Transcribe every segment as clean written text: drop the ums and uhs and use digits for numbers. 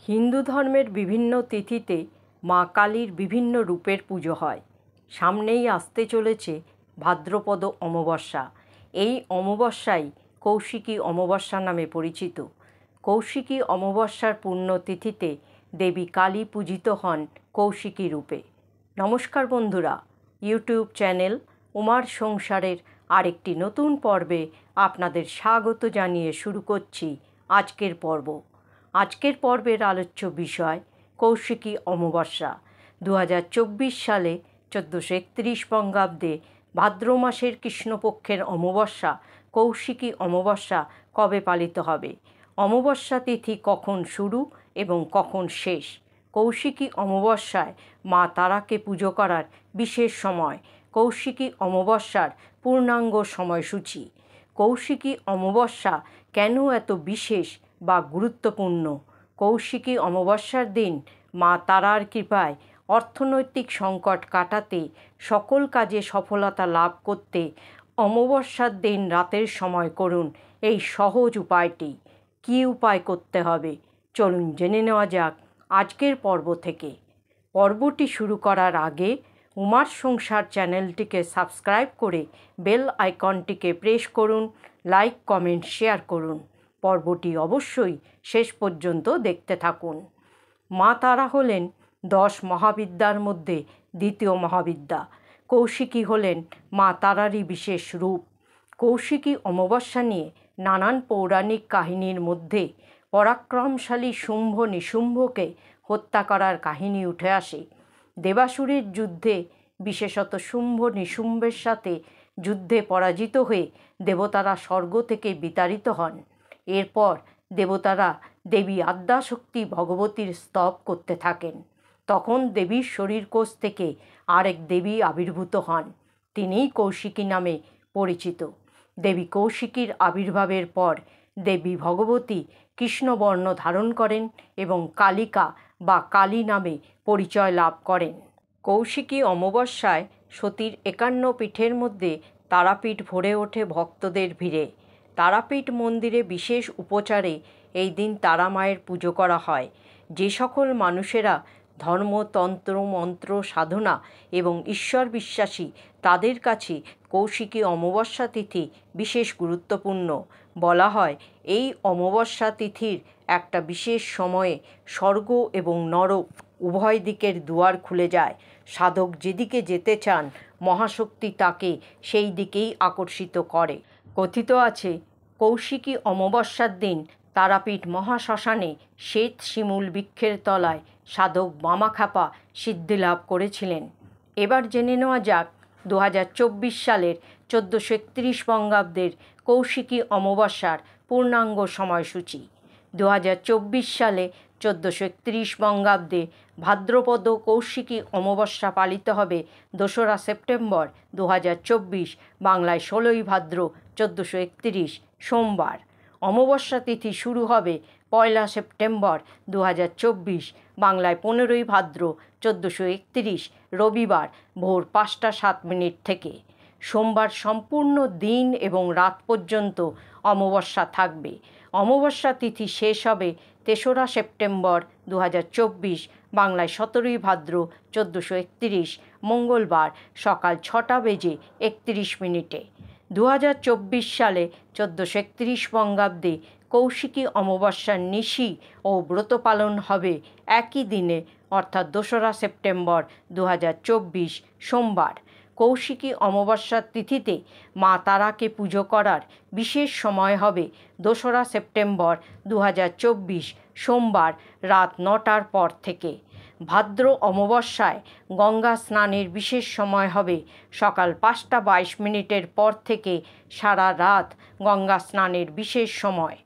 হিন্দু ধর্মের বিভিন্ন তিথিতে মা কালীর বিভিন্ন রূপের পুজো হয়। সামনেই আসতে চলেছে ভাদ্রপদ অমাবস্যা। এই অমাবস্যাই কৌশিকী অমাবস্যা নামে পরিচিত। কৌশিকী অমাবস্যার পুণ্যতিথিতে দেবী কালী পূজিত হন কৌশিকী রূপে। নমস্কার বন্ধুরা, ইউটিউব চ্যানেল উমার সংসারের আরেকটি নতুন পর্বে আপনাদের স্বাগত জানিয়ে শুরু করছি আজকের পর্ব। আজকের পর্বের আলোচ্য বিষয় কৌশিকী অমাবস্যা। 2024 সালে 1431 বঙ্গাব্দে ভাদ্র মাসের কৃষ্ণপক্ষের অমাবস্যা কৌশিকী অমাবস্যা কবে পালিত হবে? অমাবস্যা তিথি কখন শুরু এবং কখন শেষ? কৌশিকী অমাবস্যায় মা তারাকে পুজো করার বিশেষ সময়। কৌশিকী অমাবস্যার পূর্ণাঙ্গ সময়সূচি। কৌশিকী অমাবস্যা কেন এত বিশেষ বা গুরুত্বপূর্ণ? কৌশিকী অমাবস্যার দিন মা তারার কৃপায় অর্থনৈতিক সংকট কাটাতে, সকল কাজে সফলতা লাভ করতে অমাবস্যার দিন রাতের সময় করুন এই সহজ উপায়টি। কী উপায় করতে হবে চলুন জেনে নেওয়া যাক আজকের পর্ব থেকে। পর্বটি শুরু করার আগে উমার সংসার চ্যানেলটিকে সাবস্ক্রাইব করে বেল আইকনটিকে প্রেস করুন, লাইক, কমেন্ট, শেয়ার করুন। পর্বটি অবশ্যই শেষ পর্যন্ত দেখতে থাকুন। মা তারা হলেন 10 মহাবিদ্যার মধ্যে দ্বিতীয় মহাবিদ্যা। কৌশিকী হলেন মা তারারই বিশেষ রূপ। কৌশিকী অমাবস্যা নিয়ে নানান পৌরাণিক কাহিনীর মধ্যে পরাক্রমশালী শুম্ভ নিশুম্ভকে হত্যা করার কাহিনী উঠে আসে। দেবাসুরের যুদ্ধে, বিশেষত শুম্ভ নিশুম্ভের সাথে যুদ্ধে পরাজিত হয়ে দেবতারা স্বর্গ থেকে বিতাড়িত হন। এরপর দেবতারা দেবী আদ্যাশক্তি ভগবতীর স্তব করতে থাকেন। তখন দেবীর শরীরকোষ থেকে আরেক দেবী আবির্ভূত হন, তিনিই কৌশিকী নামে পরিচিত। দেবী কৌশিকীর আবির্ভাবের পর দেবী ভগবতী কৃষ্ণবর্ণ ধারণ করেন এবং কালিকা বা কালী নামে পরিচয় লাভ করেন। কৌশিকী অমাবস্যায় সতীর 51 পীঠের মধ্যে তারাপীঠ ভরে ওঠে ভক্তদের ভিড়ে। তারাপীঠ মন্দিরে বিশেষ উপচারে এই দিন তারা মায়ের পুজো করা হয়। যে সকল মানুষেরা ধর্মতন্ত্র মন্ত্র সাধনা এবং ঈশ্বর বিশ্বাসী, তাদের কাছে কৌশিকী অমাবস্যা তিথি বিশেষ গুরুত্বপূর্ণ। বলা হয় এই অমাবস্যা তিথির একটা বিশেষ সময়ে স্বর্গ এবং নরক উভয় দিকের দুয়ার খুলে যায়। সাধক যেদিকে যেতে চান মহাশক্তি তাকে সেই দিকেই আকর্ষিত করে। কথিত আছে কৌশিকী অমাবস্যার দিন তারাপীঠ মহাশ্মশানে শ্বেত শিমুল বৃক্ষের তলায় সাধক বামাখ্যাপা সিদ্ধিলাভ করেছিলেন। এবার জেনে নেওয়া যাক 2024 সালের 1431 বঙ্গাব্দের কৌশিকী অমাবস্যার পূর্ণাঙ্গ সময়সূচি। 2024 সালে 1431 বঙ্গাব্দে ভাদ্রপদ কৌশিকী অমাবস্যা পালিত হবে 2রা সেপ্টেম্বর 2024, বাংলায় 16ই ভাদ্র 1431 সোমবার। অমাবস্যা তিথি শুরু হবে 1 সেপ্টেম্বর 2024, বাংলায় 15ই ভাদ্র 1431 রবিবার ভোর 5টা 7 মিনিট থেকে। সোমবার সম্পূর্ণ দিন এবং রাত পর্যন্ত অমাবস্যা থাকবে। অমাবস্যা তিথি শেষ হবে 3রা সেপ্টেম্বর 2024, বাংলায় 17ই ভাদ্র 1431 মঙ্গলবার সকাল 6টা বেজে 31 মিনিটে। 2024 সালে 1431 বঙ্গাব্দে কৌশিকী অমাবস্যার নিশি ও ব্রত পালন হবে একই দিনে, অর্থাৎ 2রা সেপ্টেম্বর 2024 সোমবার। কৌশিকী অমাবস্যার তিথিতে মা তারাকে পুজো করার বিশেষ সময় হবে 2রা সেপ্টেম্বর 2024 সোমবার রাত 9টার পর থেকে। ভাদ্র অমাবস্যায় গঙ্গা স্নানের বিশেষ সময় হবে সকাল 5টা 22 মিনিটের পর থেকে সারা রাত গঙ্গা স্নানের বিশেষ সময়।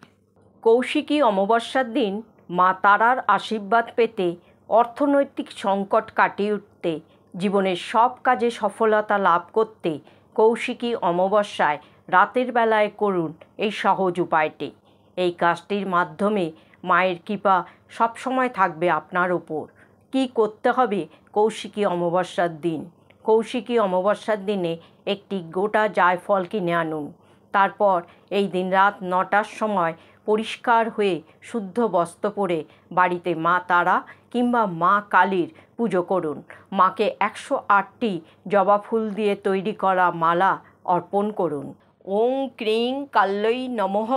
কৌশিকী অমাবস্যার দিন মা তারার আশীর্বাদ পেতে, অর্থনৈতিক সংকট কাটিয়ে উঠতে, জীবনের সব কাজে সফলতা লাভ করতে কৌশিকী অমাবস্যায় রাতের বেলায় করুন এই সহজ উপায়টি। এই কাজটির মাধ্যমে মায়ের কৃপা সবসময় থাকবে আপনার ওপর। কী করতে হবে কৌশিকী অমাবস্যার দিন? কৌশিকী অমাবস্যার দিনে একটি গোটা জায়ফল কিনে আনুন। তারপর এই দিন রাত 9টার সময় পরিষ্কার হয়ে শুদ্ধ বস্ত্র পরে বাড়িতে মা তারা কিংবা মা কালীর পুজো করুন। মাকে 108টি জবা ফুল দিয়ে তৈরি করা মালা অর্পণ করুন। ওং ক্রিং কাল্যই নমঃ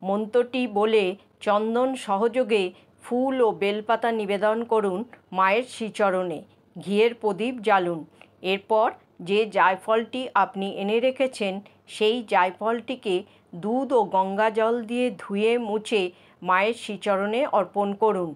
মন্ত্রটি বলে চন্দন সহযোগে ফুল ও বেলপাতা নিবেদন করুন মায়ের শ্রীচরণে। ঘিয়ের প্রদীপ জ্বালুন। এরপর যে জায়ফলটি আপনি এনে রেখেছেন সেই জায়ফলটিকে দুধ ও গঙ্গা জল দিয়ে ধুয়ে মুছে মায়ের শ্রীচরণে অর্পণ করুন।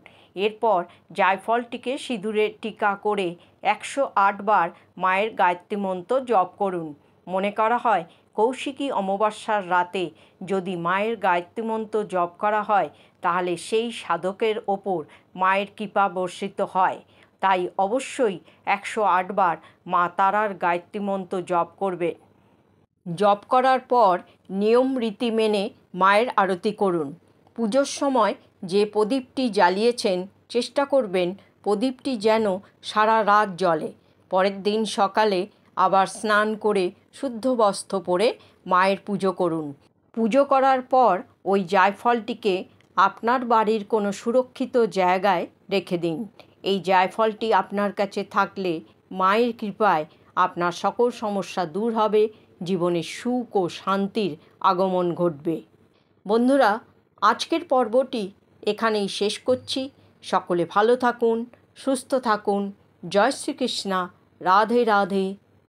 এরপর জায়ফলটিকে সিঁদুরের টিকা করে 108 বার মায়ের গায়ত্রী মন্ত্র জপ করুন। মনে করা হয় কৌশিকী অমাবস্যার রাতে যদি মায়ের গায়ত্রী মন্ত্র জপ করা হয় তাহলে সেই সাধকের ওপর মায়ের কৃপা বর্ষিত হয়। তাই অবশ্যই 108 বার মা তারার গায়ত্রী মন্ত্র জপ করবে। জপ করার পর নিয়ম রীতি মেনে মায়ের আরতি করুন। পুজোর সময় যে প্রদীপটি জ্বালিয়েছেন চেষ্টা করবেন প্রদীপটি যেন সারা রাত জ্বলে। পরের দিন সকালে আবার স্নান করে শুদ্ধ বস্ত্র পরে মায়ের পুজো করুন। পুজো করার পর ওই জায়ফলটিকে আপনার বাড়ির কোনো সুরক্ষিত জায়গায় রেখে দিন। এই জায়ফলটি আপনার কাছে থাকলে মায়ের কৃপায় আপনার সকল সমস্যা দূর হবে, জীবনে সুখ ও শান্তির আগমন ঘটবে। বন্ধুরা, আজকের পর্বটি এখানেই শেষ করছি। সকলে ভালো থাকুন, সুস্থ থাকুন। জয় শ্রীকৃষ্ণ। রাধে রাধে।